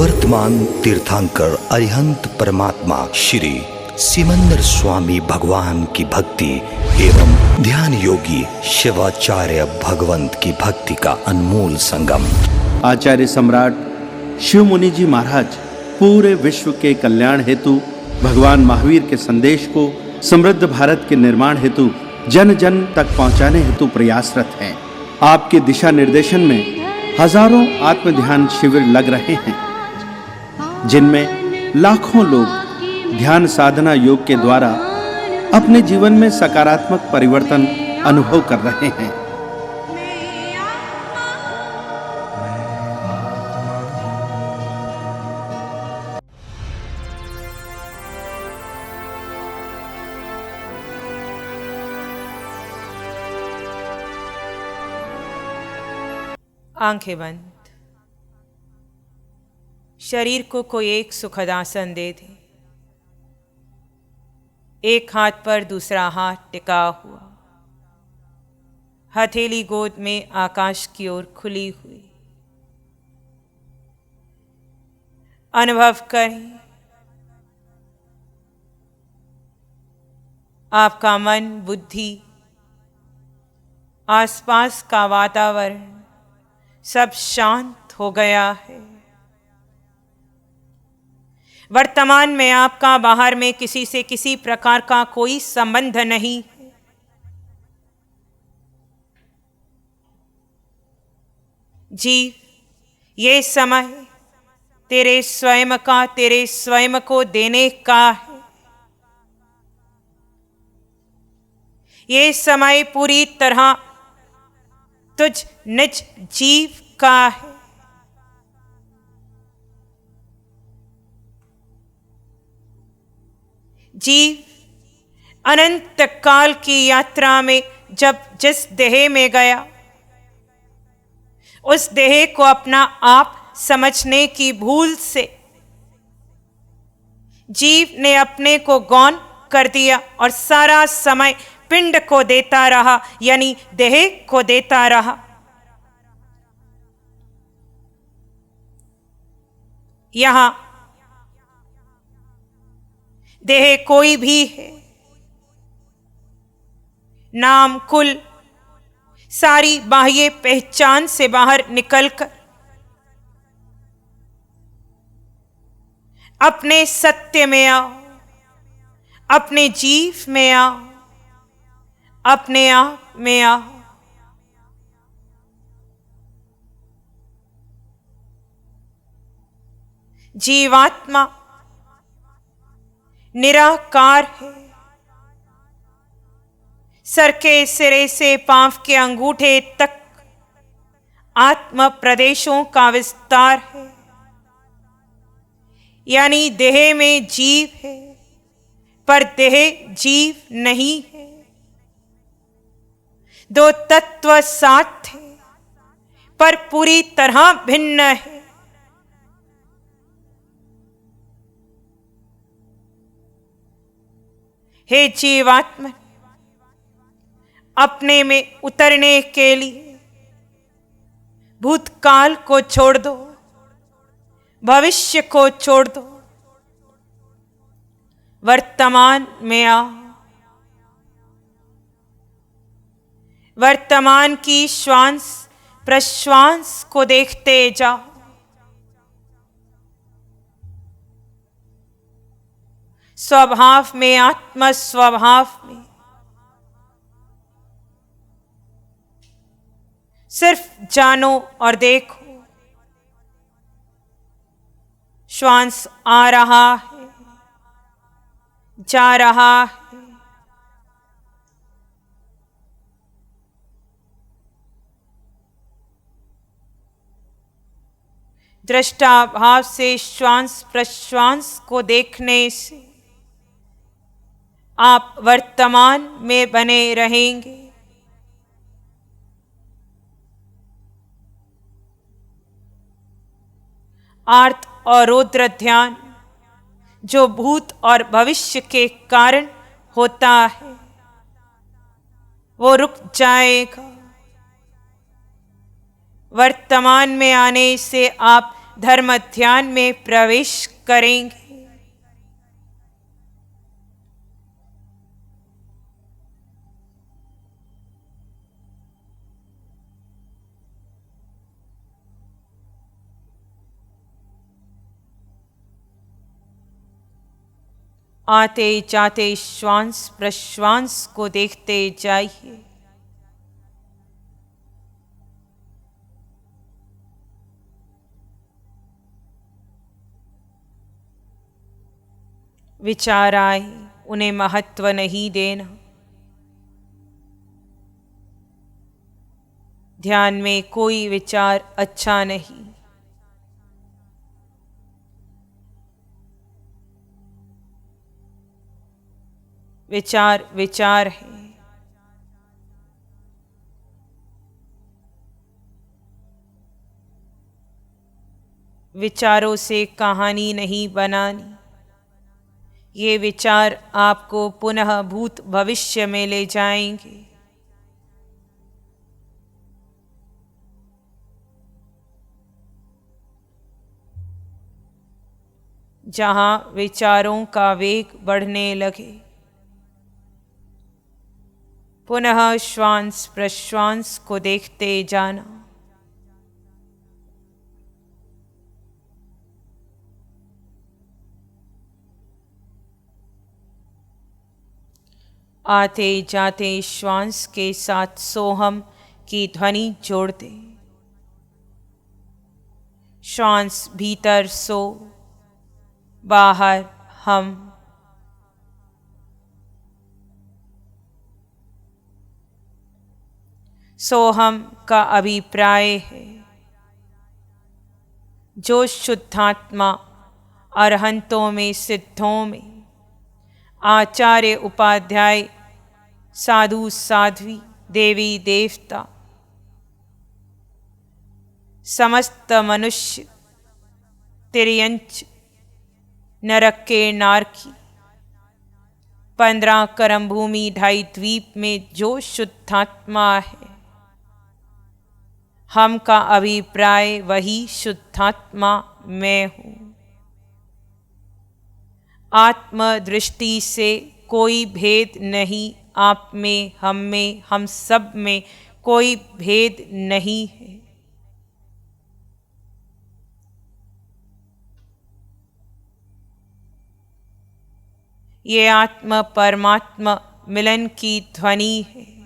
वर्तमान तीर्थंकर अरिहंत परमात्मा श्री सिमंदर स्वामी भगवान की भक्ति एवं ध्यान योगी शिवाचार्य भगवंत की भक्ति का अनमोल संगम। आचार्य सम्राट शिव मुनि जी महाराज पूरे विश्व के कल्याण हेतु भगवान महावीर के संदेश को समृद्ध भारत के निर्माण हेतु जन जन तक पहुंचाने हेतु प्रयासरत हैं। आपके दिशा निर्देशन में हजारों आत्म ध्यान शिविर लग रहे हैं, जिनमें लाखों लोग ध्यान साधना योग के द्वारा अपने जीवन में सकारात्मक परिवर्तन अनुभव कर रहे हैं। आंखें बंद। शरीर को कोई एक सुखद आसन दे दे। एक हाथ पर दूसरा हाथ टिका हुआ, हथेली गोद में आकाश की ओर खुली हुई। अनुभव करें आपका मन, बुद्धि, आसपास का वातावरण सब शांत हो गया है। वर्तमान में आपका बाहर में किसी से किसी प्रकार का कोई संबंध नहीं है। जीव, ये समय तेरे स्वयं का, तेरे स्वयं को देने का है। ये समय पूरी तरह तुझ निज जीव का है। जीव अनंत काल की यात्रा में जब जिस देह में गया, उस देह को अपना आप समझने की भूल से जीव ने अपने को गौण कर दिया और सारा समय पिंड को देता रहा, यानी देह को देता रहा। यहां देह कोई भी है, नाम, कुल, सारी बाह्य पहचान से बाहर निकलकर अपने सत्य में आओ, अपने जीव में आओ, अपने आप में आओ। जीवात्मा निराकार है। सर के सिरे से पांव के अंगूठे तक आत्म प्रदेशों का विस्तार है, यानी देह में जीव है पर देह जीव नहीं है। दो तत्व साथ थे पर पूरी तरह भिन्न है। हे जीवात्मा, अपने में उतरने के लिए भूतकाल को छोड़ दो, भविष्य को छोड़ दो, वर्तमान में आओ। वर्तमान की श्वास प्रश्वास को देखते जाओ। स्वभाव में, आत्म स्वभाव में सिर्फ जानो और देखो। श्वास आ रहा है, जा रहा है। दृष्टा भाव से श्वास प्रश्वास को देखने से आप वर्तमान में बने रहेंगे। आर्त और रौद्र ध्यान जो भूत और भविष्य के कारण होता है, वो रुक जाएगा। वर्तमान में आने से आप धर्म ध्यान में प्रवेश करेंगे। आते जाते श्वास प्रश्वास को देखते जाइए। विचार आए, उन्हें महत्व नहीं देना। ध्यान में कोई विचार अच्छा नहीं। विचार विचार है। विचारों से कहानी नहीं बनानी। ये विचार आपको पुनः भूत भविष्य में ले जाएंगे। जहां विचारों का वेग बढ़ने लगे, पुनः श्वास प्रश्वास को देखते जाना। आते जाते श्वास के साथ सोहम की ध्वनि जोड़ दे। श्वास भीतर सो, बाहर हम। सोहम का अभिप्राय है जो शुद्धात्मा अरहंतों में, सिद्धों में, आचार्य उपाध्याय, साधु साध्वी, देवी देवता, समस्त मनुष्य, तिर्यंच, नरक के नारकी, 15 करम भूमि, 2.5 द्वीप में जो शुद्धात्मा है, हम का अभिप्राय वही शुद्धात्मा मैं हूँ। आत्मदृष्टि से कोई भेद नहीं। आप में, हम में, हम सब में कोई भेद नहीं है। ये आत्म परमात्मा मिलन की ध्वनि है।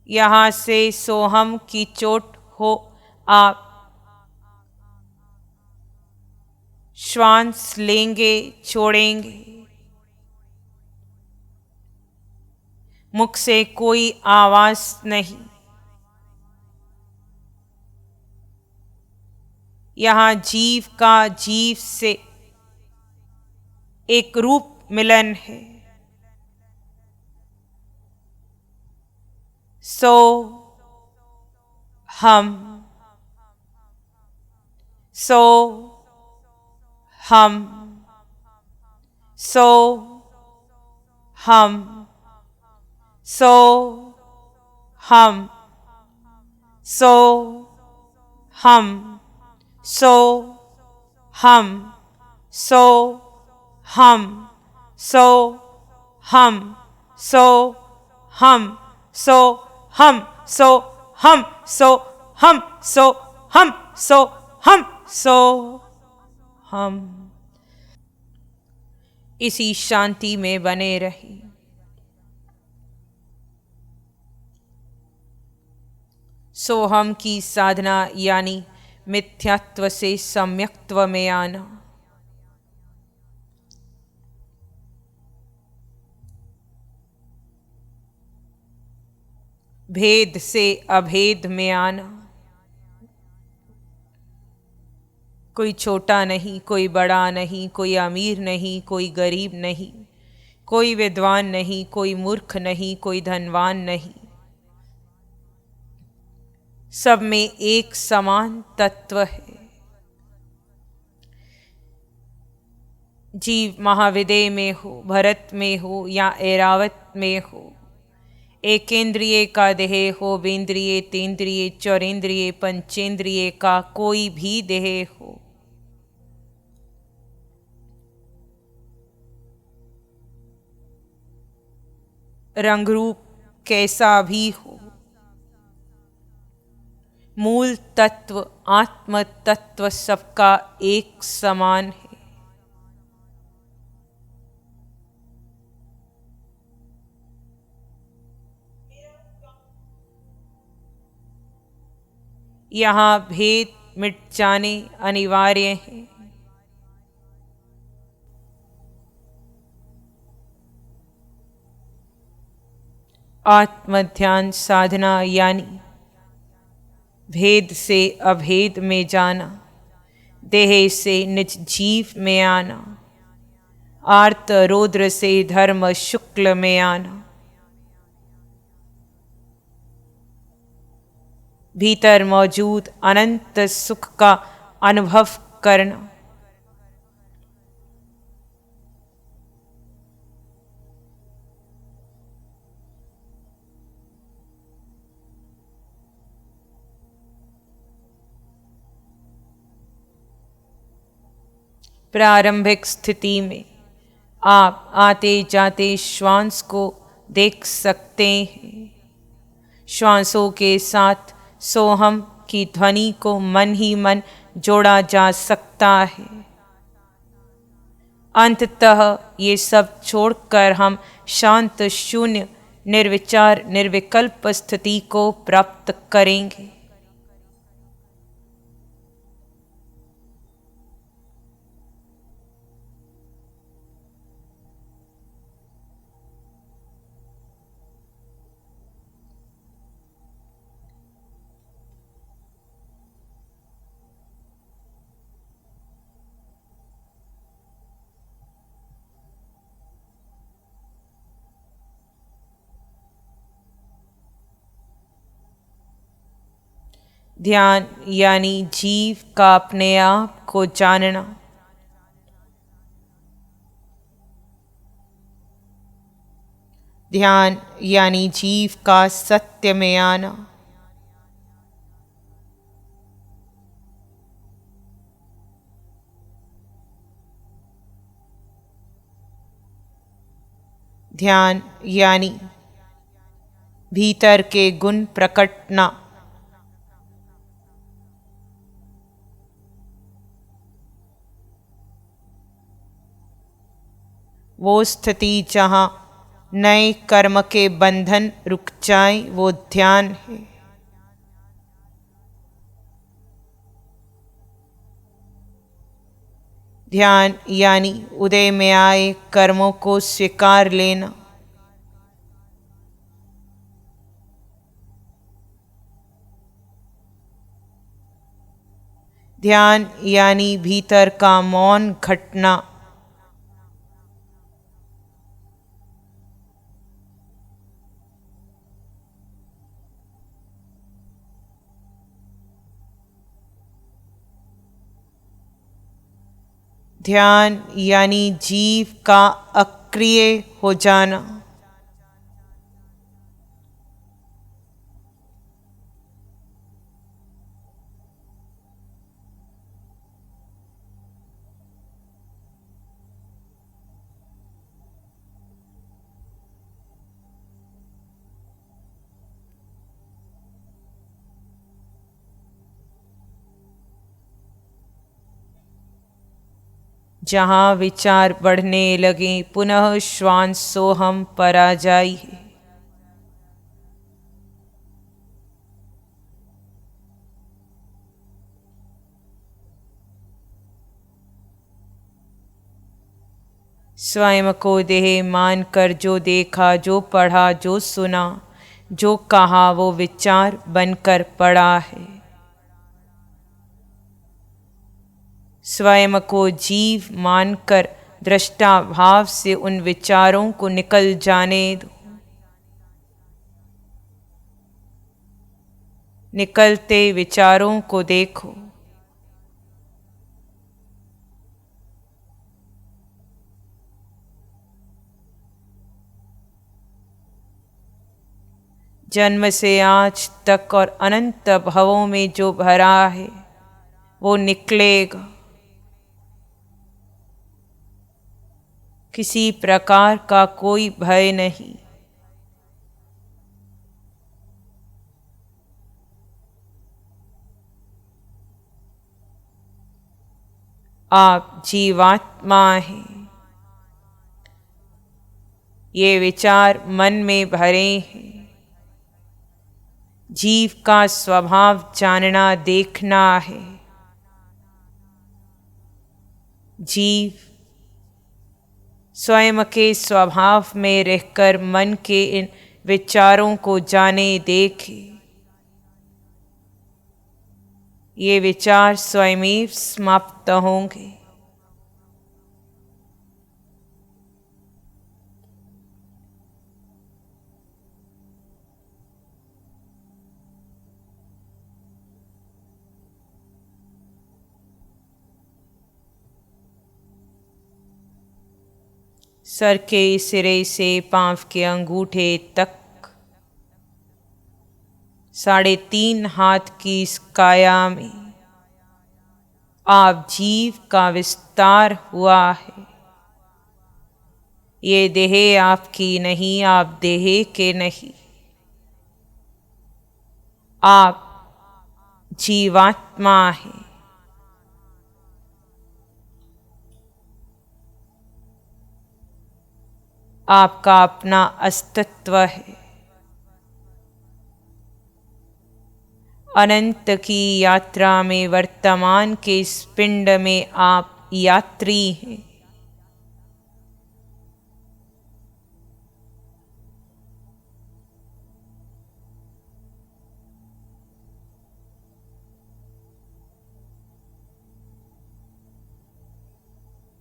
यहाँ से सोहम की चोट हो आप श्वास लेंगे, छोड़ेंगे। मुख से कोई आवाज नहीं। यहाँ जीव का जीव से एक रूप मिलन है। सो हम, सो हम, सो हम, सो हम, सो हम, सो हम, सो हम, सो हम, सो हम, सो हम, सो हम, सो हम, सो हम, सो हम, सो हम। इसी शांति में बने रही। सोहम की साधना यानी मिथ्यात्व से सम्यक्त्व में आना। भेद से अभेद में आना। कोई छोटा नहीं, कोई बड़ा नहीं, कोई अमीर नहीं, कोई गरीब नहीं, कोई विद्वान नहीं, कोई मूर्ख नहीं, कोई धनवान नहीं। सब में एक समान तत्व है। जीव महाविदय में हो, भरत में हो या ऐरावत में हो, एकेंद्रिय का देह हो, बेंद्रिय, तेंद्रिय, चौरेंद्रिय, पंचेंद्रिय का कोई भी देह हो, रंग रूप कैसा भी हो, मूल तत्व आत्म तत्व सबका एक समान है। यहाँ भेद मिट जाने अनिवार्य है। आत्म ध्यान साधना यानी भेद से अभेद में जाना, देह से निज जीव में आना, आर्त रौद्र से धर्म शुक्ल में आना, भीतर मौजूद अनंत सुख का अनुभव करना। प्रारंभिक स्थिति में आप आते जाते श्वास को देख सकते हैं। श्वासों के साथ सोहम की ध्वनि को मन ही मन जोड़ा जा सकता है। अंततः ये सब छोड़कर हम शांत शून्य निर्विचार निर्विकल्प स्थिति को प्राप्त करेंगे। ध्यान यानी जीव का अपने आप को जानना। ध्यान यानी जीव का सत्य में आना। ध्यान यानी भीतर के गुण प्रकटना। वो स्थिति जहाँ नए कर्म के बंधन रुक जाएं, वो ध्यान है। ध्यान यानी उदय में आए कर्मों को स्वीकार लेना। ध्यान यानी भीतर का मौन घटना। ध्यान यानी जीव का अक्रिय हो जाना। जहाँ विचार बढ़ने लगे, पुनः श्वास सोहम पर आ जाइए। स्वयं को देह मानकर जो देखा, जो पढ़ा, जो सुना, जो कहा, वो विचार बनकर पड़ा है। स्वयं को जीव मानकर दृष्टा भाव से उन विचारों को निकल जाने दो। निकलते विचारों को देखो। जन्म से आज तक और अनंत भवों में जो भरा है वो निकलेगा। किसी प्रकार का कोई भय नहीं। आप जीवात्मा हैं। ये विचार मन में भरे हैं। जीव का स्वभाव जानना देखना है। जीव स्वयं के स्वभाव में रहकर मन के इन विचारों को जाने देखे। ये विचार स्वयं समाप्त होंगे। सर के सिरे से पांव के अंगूठे तक 3.5 हाथ की इस काया में आप जीव का विस्तार हुआ है। ये देह आपकी नहीं, आप देह के नहीं। आप जीवात्मा हैं। आपका अपना अस्तित्व है। अनंत की यात्रा में वर्तमान के इस पिंड में आप यात्री हैं।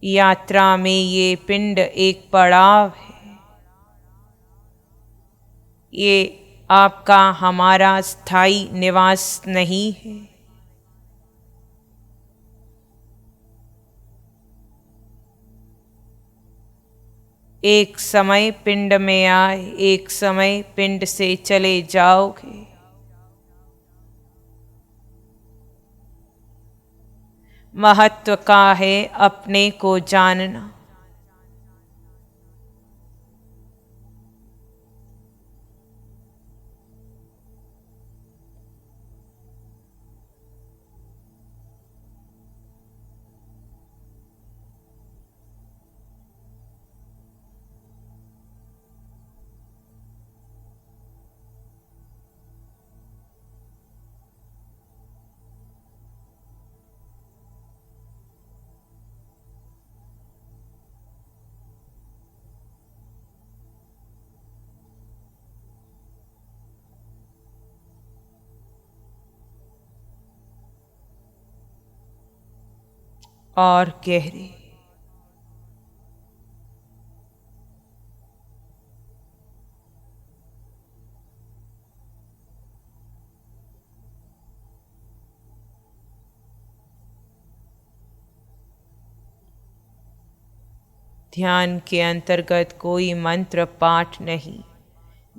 यात्रा में ये पिंड एक पड़ाव है। ये आपका हमारा स्थायी निवास नहीं है। एक समय पिंड में आए, एक समय पिंड से चले जाओगे। महत्व का है अपने को जानना। और गहरे ध्यान के अंतर्गत कोई मंत्र पाठ नहीं।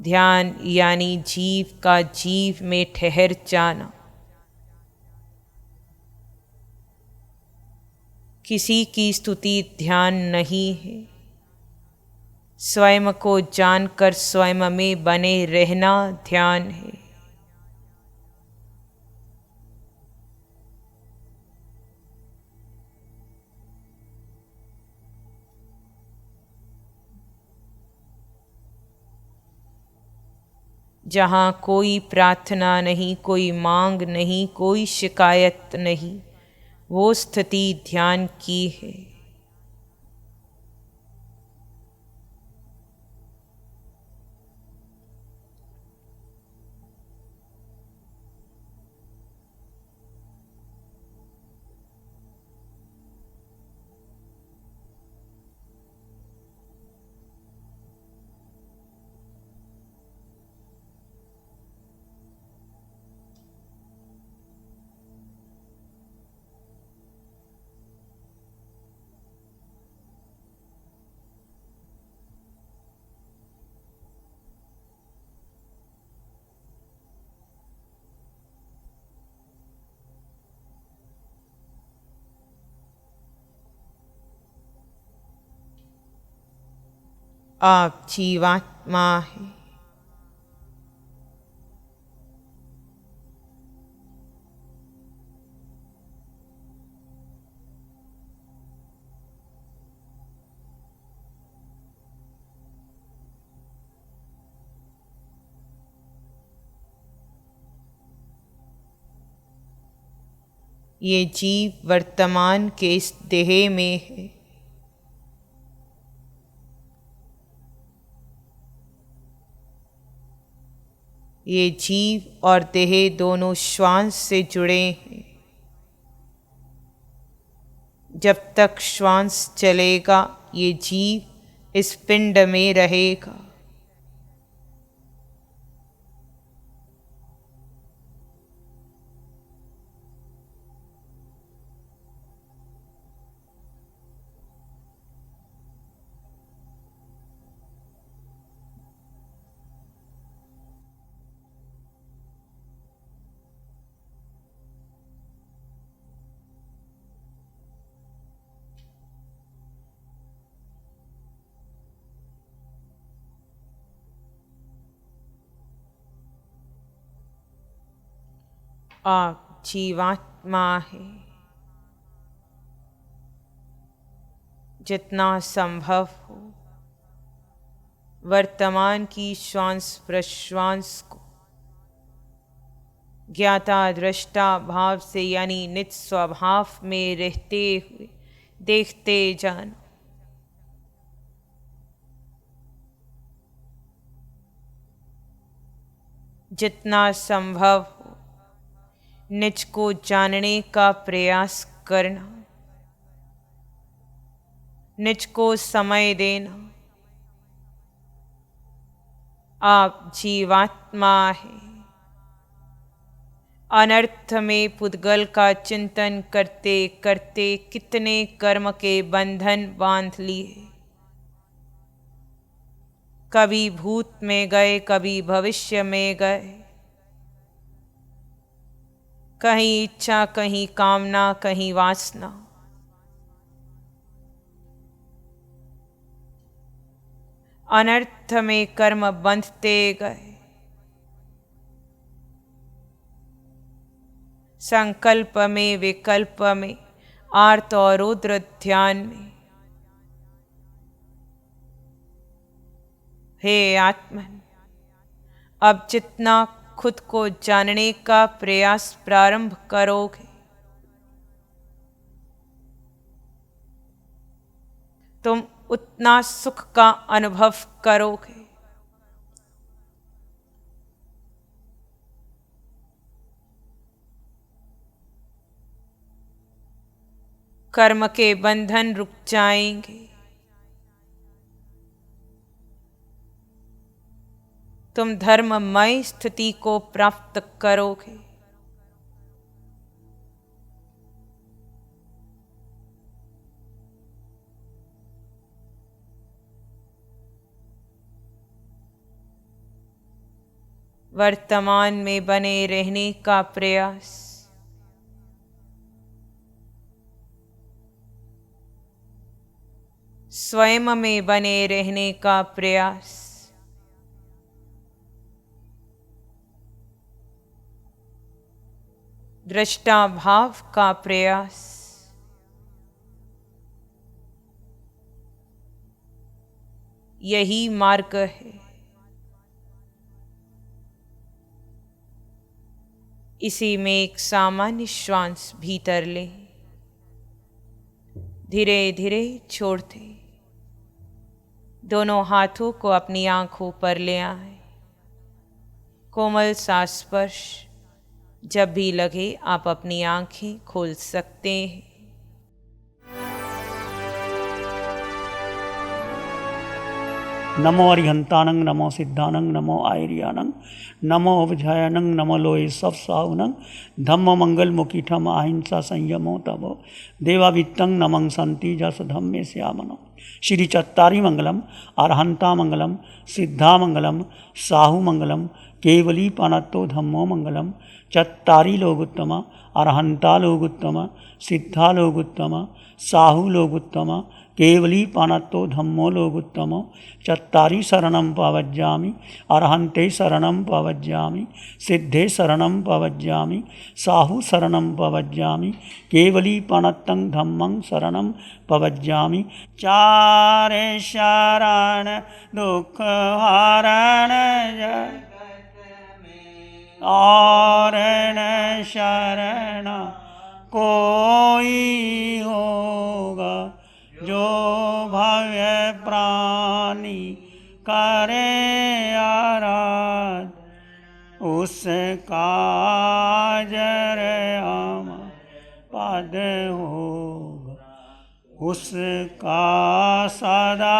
ध्यान यानी जीव का जीव में ठहर जाना। किसी की स्तुति ध्यान नहीं है। स्वयं को जानकर स्वयं में बने रहना ध्यान है। जहाँ कोई प्रार्थना नहीं, कोई मांग नहीं, कोई शिकायत नहीं, वो स्थिति ध्यान की है। आप जीवात्मा हैं। ये जीव वर्तमान के इस देह में है। ये जीव और देह दोनों श्वास से जुड़े हैं। जब तक श्वास चलेगा ये जीव इस पिंड में रहेगा। आप जीवात्मा है। जितना संभव हो वर्तमान की श्वास प्रश्वास को ज्ञाता दृष्टा भाव से यानी निज स्वभाव में रहते हुए देखते जाना। जितना संभव हो निज को जानने का प्रयास करना, निज को समय देना। आप जीवात्मा हैं। अनर्थ में पुद्गल का चिंतन करते करते कितने कर्म के बंधन बांध लिए। कभी भूत में गए, कभी भविष्य में गए। कहीं इच्छा, कहीं कामना, कहीं वासना। अनर्थ में कर्म बंधते गए। संकल्प में, विकल्प में, आर्त और रुद्र ध्यान में। हे आत्मन, अब जितना खुद को जानने का प्रयास प्रारंभ करोगे तुम उतना सुख का अनुभव करोगे। कर्म के बंधन रुक जाएंगे। तुम धर्ममय स्थिति को प्राप्त करोगे। वर्तमान में बने रहने का प्रयास, स्वयं में बने रहने का प्रयास, दृष्टा भाव का प्रयास, यही मार्ग है। इसी में एक सामान्य श्वास भीतर ले, धीरे धीरे छोड़ते दोनों हाथों को अपनी आंखों पर ले आए। कोमल सा स्पर्श जब भी लगे आप अपनी आंखें खोल सकते हैं। नमो अरिहंतानंग, नमो सिद्धानंग, नमो आयरियानंग, नमो अवझायनंग, नमो लोये सब साहुनंग, धम्म मंगल मुकीठम अहिंसा संयमो तबो देवावित्तं नमं संति जस धम्मे श्यामनो। श्री चत्तारी मंगलम, अरहंता मंगलम, सिद्धा मंगलम, साहु मंगलम, केवली पानत्तो धम्मो मंगलम। चत्तारी लोगुत्तम, अरहंता लोगुत्तम, सिद्धा लोगुत्तम, साहु लोगुत्तम, केवली पानत्तो धम्मो लोगुत्तमो चत्तारि शरणं पवज्जामि अरहन्ते शरणं पवज्जामि सिद्धे शरणं पवज्जामि साहु शरणं पवज्जामि केवली पानत्तं धम्मं शरणं पवज्जामि चारे शरण दुख हरण और न शरण कोई होगा जो भव्य प्राणी करे आराध उसका जर हम पद होगा उसका सदा